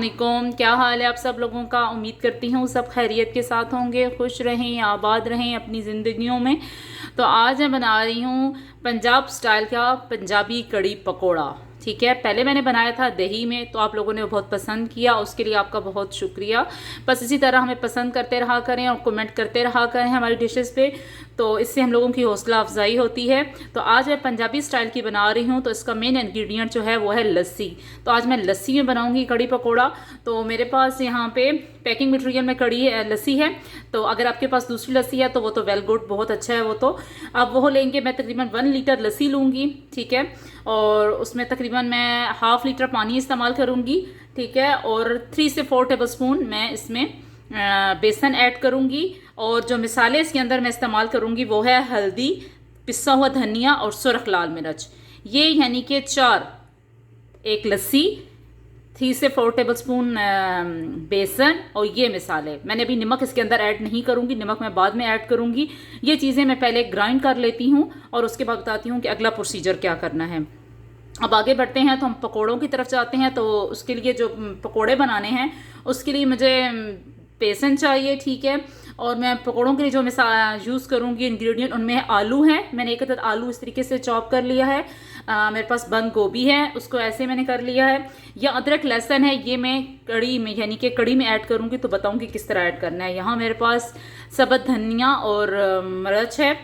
अस्सलामुअलैकुम। क्या हाल है आप सब लोगों का। उम्मीद करती हूँ सब खैरियत के साथ होंगे, खुश रहें, आबाद रहें अपनी ज़िंदगियों में। तो आज मैं बना रही हूँ पंजाब स्टाइल का पंजाबी कड़ी पकोड़ा। ठीक है, पहले मैंने बनाया था दही में, तो आप लोगों ने बहुत पसंद किया, उसके लिए आपका बहुत शुक्रिया। बस इसी तरह हमें पसंद करते रहा करें और कमेंट करते रहा करें हमारी डिशेस पे, तो इससे हम लोगों की हौसला अफजाई होती है। तो आज मैं पंजाबी स्टाइल की बना रही हूँ, तो इसका मेन इंग्रेडिएंट जो है वो है लस्सी। तो आज मैं लस्सी में बनाऊंगी कड़ी पकोड़ा। तो मेरे पास यहाँ पे पैकिंग मटेरियल में कड़ी लस्सी है, तो अगर आपके पास दूसरी लस्सी है तो वो तो वेल गुड, बहुत अच्छा है वो। तो अब वो लेंगे, मैं तकरीबन 1 लीटर लस्सी लूँगी। ठीक है, और उसमें तकरीबन मैं ½ लीटर पानी इस्तेमाल करूँगी। ठीक है, और 3 से 4 टेबल स्पून मैं इसमें बेसन ऐड करूँगी। और जो मिसाले इसके अंदर मैं इस्तेमाल करूँगी वो है हल्दी, पिसा हुआ धनिया और सुरख लाल मिर्च। ये यानी कि 4, एक लस्सी, 3 से 4 टेबल स्पून बेसन और ये मिसाले। मैंने अभी नमक इसके अंदर ऐड नहीं करूँगी, नमक मैं बाद में ऐड करूँगी। ये चीज़ें मैं पहले ग्राइंड कर लेती हूँ और उसके बाद बताती हूँ कि अगला प्रोसीजर क्या करना है। अब आगे बढ़ते हैं, तो हम पकोड़ों की तरफ जाते हैं। तो उसके लिए जो पकोड़े बनाने हैं उसके लिए मुझे बेसन चाहिए। ठीक है, और मैं पकोड़ों के लिए जो मैं यूज़ करूँगी इंग्रेडिएंट, उनमें आलू है। मैंने एक अदद आलू इस तरीके से चॉप कर लिया है। मेरे पास बंद गोभी है, उसको ऐसे मैंने कर लिया है। या अदरक लहसुन है, ये मैं कड़ी में यानी कि कड़ी में ऐड करूँगी, तो बताऊँगी किस तरह ऐड करना है। यहाँ मेरे पास सब्ज़ धनिया और मिर्च है।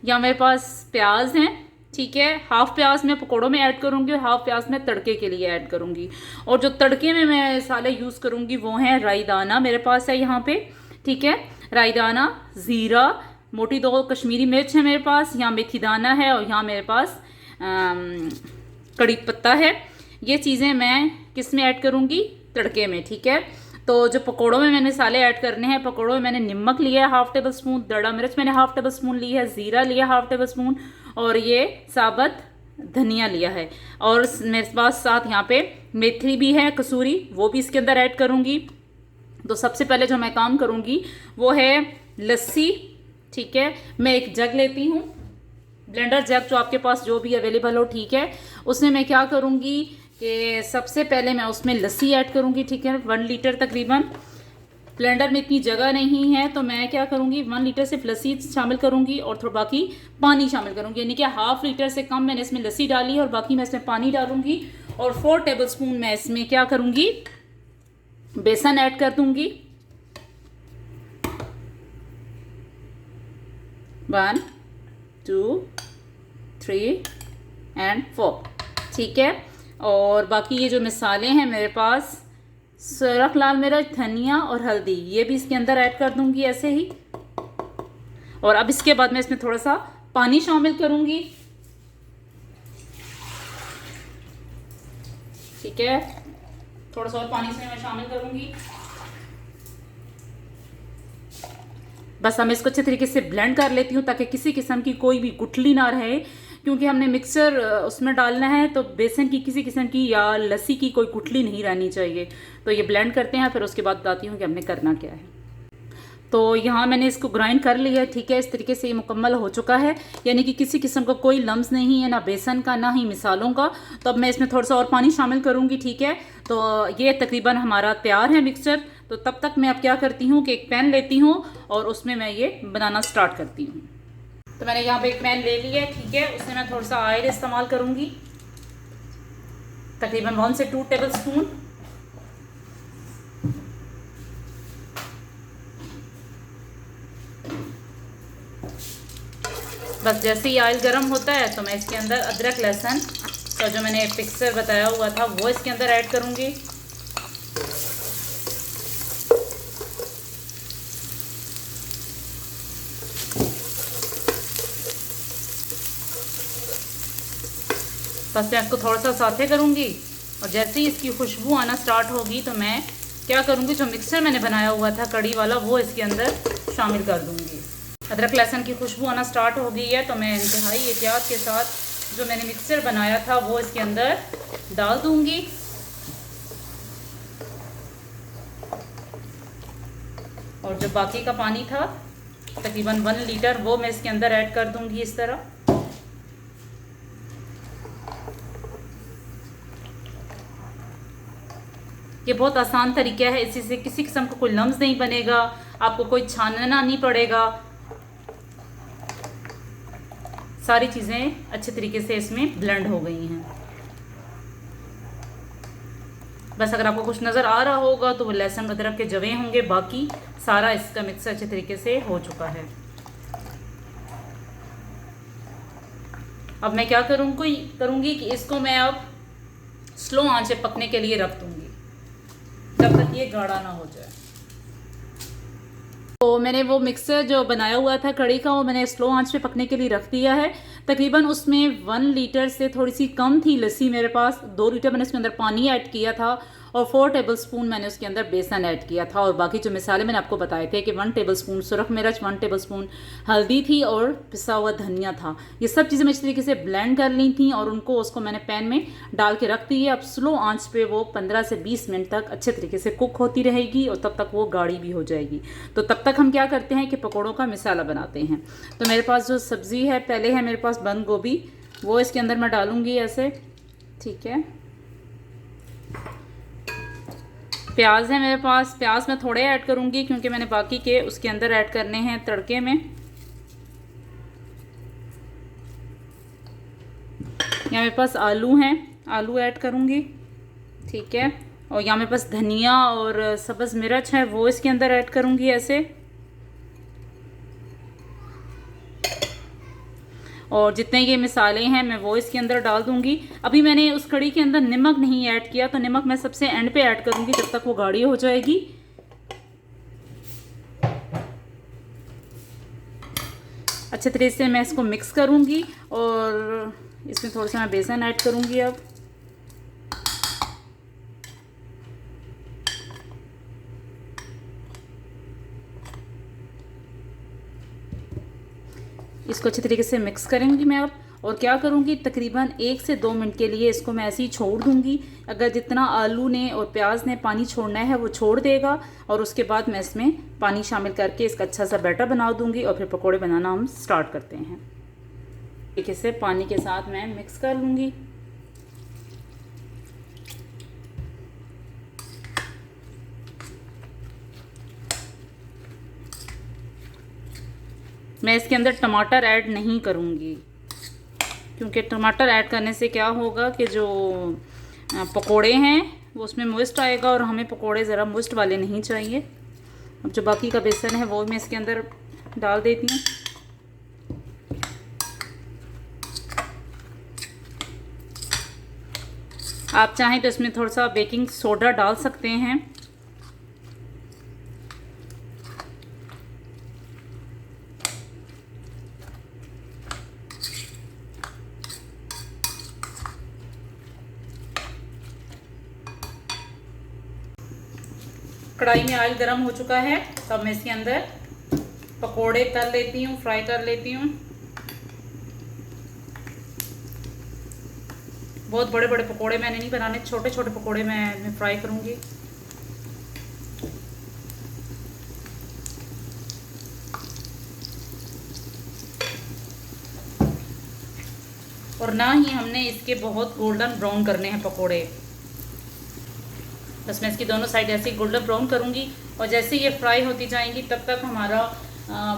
यहाँ मेरे पास प्याज हैं। ठीक है, ½ प्याज मैं पकोड़ों में ऐड करूँगी और ½ प्याज मैं तड़के के लिए ऐड करूँगी। और जो तड़के में मैं मसाले यूज़ करूँगी वो हैं राई दाना मेरे पास है यहाँ पे। ठीक है, राई दाना, ज़ीरा, मोटी 2 कश्मीरी मिर्च है मेरे पास, यहाँ मेथी दाना है और यहाँ मेरे पास कड़ी पत्ता है। ये चीज़ें मैं किस में ऐड करूँगी, तड़के में। ठीक है, तो जो पकोड़ों में मैंने मसाले ऐड करने हैं, पकोड़ों में मैंने नमक लिया है ½ टेबल स्पून, दड़ा मिर्च मैंने ½ टेबल स्पून ली है, ज़ीरा लिया ½ टेबल स्पून और ये साबुत धनिया लिया है। और मेरे पास साथ यहाँ पे मेथी भी है कसूरी, वो भी इसके अंदर ऐड करूँगी। तो सबसे पहले जो मैं काम करूँगी वो है लस्सी। ठीक है, मैं एक जग लेती हूँ, ब्लेंडर जग जो आपके पास जो भी अवेलेबल हो। ठीक है, उसमें मैं क्या करूँगी कि सबसे पहले मैं उसमें लस्सी ऐड करूँगी। ठीक है, 1 लीटर तकरीबन। ब्लेंडर में इतनी जगह नहीं है तो मैं क्या करूँगी, 1 लीटर सिर्फ लस्सी शामिल करूँगी और थोड़ा बाकी पानी शामिल करूँगी। यानी कि ½ लीटर से कम मैंने इसमें लस्सी डाली है और बाकी मैं इसमें पानी डालूँगी। और 4 टेबल स्पून मैं इसमें क्या करूँगी, बेसन ऐड कर दूँगी। 1 2 3 एंड 4। ठीक है, और बाकी ये जो मिसाले हैं मेरे पास, सुरख लाल मिर्च, धनिया और हल्दी, ये भी इसके अंदर ऐड कर दूंगी ऐसे ही। और अब इसके बाद मैं इसमें थोड़ा सा पानी शामिल करूंगी। ठीक है, थोड़ा सा और पानी इसमें मैं शामिल करूंगी। बस हम इसको अच्छे तरीके से ब्लेंड कर लेती हूँ ताकि किसी किस्म की कोई भी गुठली ना रहे, क्योंकि हमने मिक्सर उसमें डालना है, तो बेसन की किसी किस्म की या लस्सी की कोई गुठली नहीं रहनी चाहिए। तो ये ब्लेंड करते हैं, फिर उसके बाद बताती हूँ कि हमने करना क्या है। तो यहाँ मैंने इसको ग्राइंड कर लिया है। ठीक है, इस तरीके से ये मुकम्मल हो चुका है, यानी कि किसी किस्म का कोई लम्स नहीं है, ना बेसन का ना ही मिसालों का। तो अब मैं इसमें थोड़ा सा और पानी शामिल करूँगी। ठीक है, तो ये तकरीबन हमारा तैयार है मिक्सचर। तो तब तक मैं अब क्या करती हूँ कि एक पैन लेती हूँ और उसमें मैं ये बनाना स्टार्ट करती हूँ। तो मैंने यहाँ पे एक पैन ले लिया है। ठीक है, उसमें मैं थोड़ा सा ऑयल इस्तेमाल करूँगी, तकरीबन 1 से 2 टेबल स्पून। बस जैसे ही ऑयल गर्म होता है तो मैं इसके अंदर अदरक लहसुन का जो मैंने मिक्सचर बताया हुआ था वो इसके अंदर ऐड करूँगी। बस मैं इसको थोड़ा सा साथे करूँगी और जैसे ही इसकी खुशबू आना स्टार्ट होगी तो मैं क्या करूँगी, जो मिक्सचर मैंने बनाया हुआ था कड़ी वाला वो इसके अंदर शामिल कर दूँगी। अदरक लहसुन की खुशबू आना स्टार्ट हो गई है तो मैं इंतहाई एहतियात के साथ जो मैंने मिक्सचर बनाया था वो इसके अंदर डाल दूँगी। और जो बाकी का पानी था तकरीबन 1 लीटर, वो मैं इसके अंदर ऐड कर दूँगी इस तरह। ये बहुत आसान तरीका है, इसी से किसी किस्म का कोई लम्स नहीं बनेगा, आपको कोई छानना नहीं पड़ेगा। सारी चीज़ें अच्छे तरीके से इसमें ब्लेंड हो गई हैं। बस अगर आपको कुछ नज़र आ रहा होगा तो वो लहसुन अदरक के जवे होंगे, बाकी सारा इसका मिक्स अच्छे तरीके से हो चुका है। अब मैं क्या करूँगी कि इसको मैं अब स्लो आंच पे पकने के लिए रख दूँगी जब तक ये गाढ़ा ना हो जाए। तो मैंने वो मिक्सर जो बनाया हुआ था कड़ी का, वो मैंने स्लो आंच पे पकने के लिए रख दिया है। तकरीबन उसमें 1 लीटर से थोड़ी सी कम थी लस्सी मेरे पास। 2 लीटर मैंने उसके अंदर पानी ऐड किया था और 4 टेबलस्पून मैंने उसके अंदर बेसन ऐड किया था। और बाकी जो मिसाले मैंने आपको बताए थे कि 1 टेबलस्पून सुरख मिर्च, 1 टेबलस्पून हल्दी थी और पिसा हुआ धनिया था। ये सब चीज़ें मैं इस तरीके से ब्लेंड कर ली थी और उसको मैंने पैन में डाल के रख दी है। अब स्लो आंच पे वो 15 से 20 मिनट तक अच्छे तरीके से कुक होती रहेगी और तब तक वो गाढ़ी भी हो जाएगी। तो तब तक हम क्या करते हैं कि पकौड़ों का मिसाला बनाते हैं। तो मेरे पास जो सब्ज़ी है, पहले है मेरे पास बंद गोभी, वो इसके अंदर मैं डालूँगी ऐसे, ठीक है। प्याज है मेरे पास, प्याज मैं थोड़े ऐड करूँगी क्योंकि मैंने बाकी के उसके अंदर ऐड करने हैं तड़के में। यहाँ मेरे पास आलू हैं, आलू ऐड करूँगी, ठीक है। और यहाँ मेरे पास धनिया और सब्ज़ मिर्च है, वो इसके अंदर ऐड करूँगी ऐसे। और जितने ये मिसाले हैं मैं वो इसके अंदर डाल दूंगी। अभी मैंने उस कड़ी के अंदर नमक नहीं ऐड किया, तो नमक मैं सबसे एंड पे ऐड करूंगी जब तक वो गाढ़ी हो जाएगी। अच्छे तरीके से मैं इसको मिक्स करूंगी और इसमें थोड़ा सा मैं बेसन ऐड करूंगी अब। इसको अच्छे तरीके से मिक्स करेंगी मैं अब। और क्या करूँगी, तकरीबन 1 से 2 मिनट के लिए इसको मैं ऐसे ही छोड़ दूँगी। अगर जितना आलू ने और प्याज ने पानी छोड़ना है वो छोड़ देगा, और उसके बाद मैं इसमें पानी शामिल करके इसका अच्छा सा बैटर बना दूँगी और फिर पकोड़े बनाना हम स्टार्ट करते हैं। तरीके से पानी के साथ मैं मिक्स कर लूँगी। मैं इसके अंदर टमाटर ऐड नहीं करूँगी क्योंकि टमाटर ऐड करने से क्या होगा कि जो पकोड़े हैं वो उसमें मोइस्ट आएगा और हमें पकोड़े ज़रा मोइस्ट वाले नहीं चाहिए। अब जो बाकी का बेसन है वो मैं इसके अंदर डाल देती हूँ। आप चाहें तो इसमें थोड़ा सा बेकिंग सोडा डाल सकते हैं। कढ़ाई में ऑयल गरम हो चुका है, तब मैं इसके अंदर पकोड़े तल लेती हूँ, फ्राई कर लेती हूँ। बहुत बड़े बड़े पकोड़े मैंने नहीं बनाने, छोटे छोटे पकोड़े मैं फ्राई करूँगी। और ना ही हमने इसके बहुत गोल्डन ब्राउन करने हैं पकोड़े, बस मैं इसकी दोनों साइड ऐसे ही गोल्डन ब्राउन करूँगी। और जैसे ये फ्राई होती जाएंगी तब तक हमारा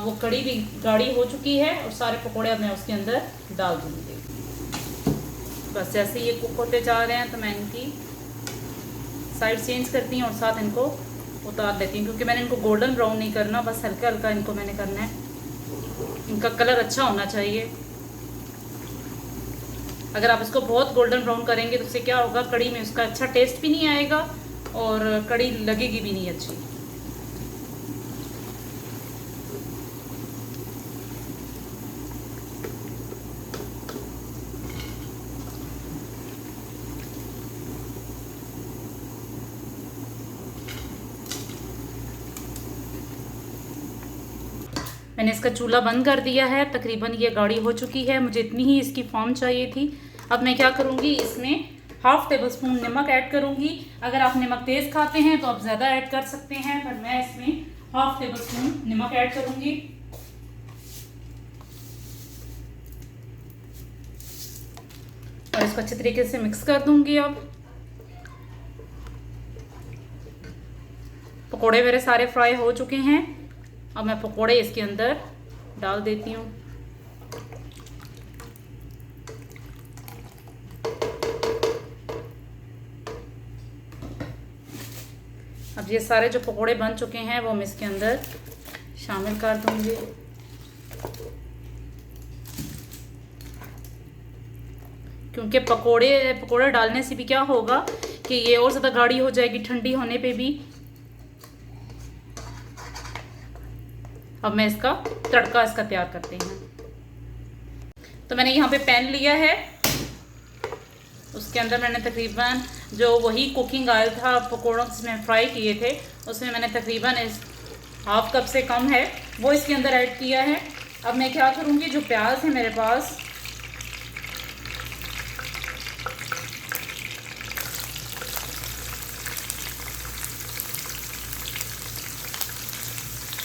वो कड़ी भी गाढ़ी हो चुकी है और सारे पकोड़े अब मैं उसके अंदर डाल दूँगी। बस जैसे ये कुक होते जा रहे हैं तो मैं इनकी साइड चेंज करती हूँ और साथ इनको उतार देती हूँ, क्योंकि मैंने इनको गोल्डन ब्राउन नहीं करना, बस हल्का हल्का इनको मैंने करना है। इनका कलर अच्छा होना चाहिए। अगर आप इसको बहुत गोल्डन ब्राउन करेंगे तो उससे क्या होगा, कड़ी में उसका अच्छा टेस्ट भी नहीं आएगा और कड़ी लगेगी भी नहीं अच्छी। मैंने इसका चूल्हा बंद कर दिया है, तकरीबन ये गाढ़ी हो चुकी है, मुझे इतनी ही इसकी फॉर्म चाहिए थी। अब मैं क्या करूँगी, इसमें 1/2 टेबलस्पून नमक ऐड करूँगी। अगर आप नमक तेज़ खाते हैं तो आप ज़्यादा ऐड कर सकते हैं, पर मैं इसमें 1/2 टेबलस्पून नमक ऐड करूँगी। और इसको अच्छे तरीके से मिक्स कर दूँगी। अब पकोड़े मेरे सारे फ्राई हो चुके हैं। अब मैं पकोड़े इसके अंदर डाल देती हूँ। अब ये सारे जो पकोड़े बन चुके हैं वो मैं इसके अंदर शामिल कर दूंगी। क्योंकि पकोड़े डालने से भी क्या होगा कि ये और ज़्यादा गाढ़ी हो जाएगी ठंडी होने पे भी। अब मैं इसका तड़का तैयार करते हैं। तो मैंने यहाँ पे पैन लिया है, उसके अंदर मैंने तकरीबन जो वही कुकिंग ऑयल था पकोड़ों जिसमें फ्राई किए थे, उसमें मैंने तकरीबन हाफ कप से कम है वो इसके अंदर ऐड किया है। अब मैं क्या करूँगी, जो प्याज है मेरे पास,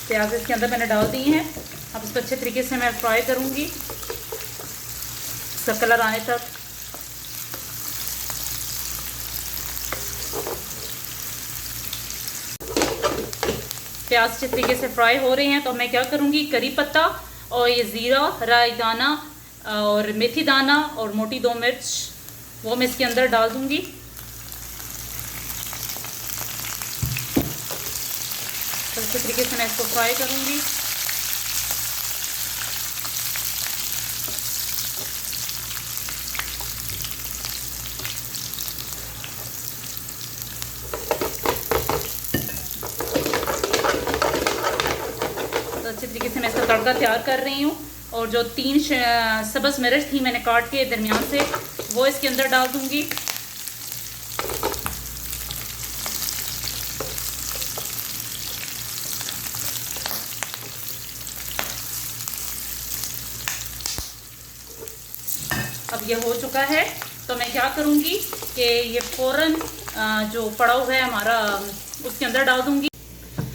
प्याज इसके अंदर मैंने डाल दी हैं। अब इसको अच्छे तरीके से मैं फ्राई करूँगी इसका कलर आने तक। प्याज अच्छे तरीके से फ्राई हो रहे हैं तो मैं क्या करूँगी, करी पत्ता और ये ज़ीरा, राई दाना और मेथी दाना और मोटी 2 मिर्च वो मैं इसके अंदर डाल दूँगी। तो अच्छे तरीके से मैं इसको फ्राई करूँगी। अच्छे तरीके से मैं इसका तड़का तैयार कर रही हूँ। और जो 3 सब्ज़ मिर्च थी मैंने काट के दरमियान से, वो इसके अंदर डाल दूँगी। अब ये हो चुका है तो मैं क्या करूँगी कि ये फ़ौरन जो पड़ा हुआ है हमारा उसके अंदर डाल दूँगी।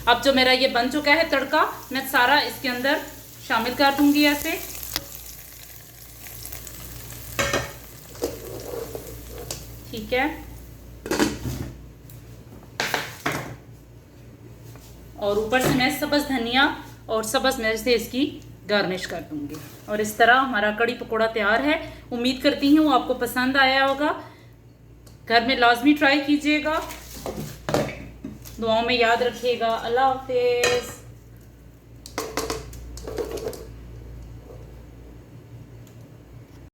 अब जो मेरा ये बन चुका है तड़का, मैं सारा इसके अंदर शामिल कर दूंगी ऐसे। ठीक है, और ऊपर से मैं सब्ज़ धनिया और सब्ज़ मिर्च से इसकी गार्निश कर दूंगी। और इस तरह हमारा कड़ी पकोड़ा तैयार है। उम्मीद करती हूँ आपको पसंद आया होगा। घर में लाजमी ट्राई कीजिएगा। दुआओं में याद रखिएगा। अल्लाह हाफिज़।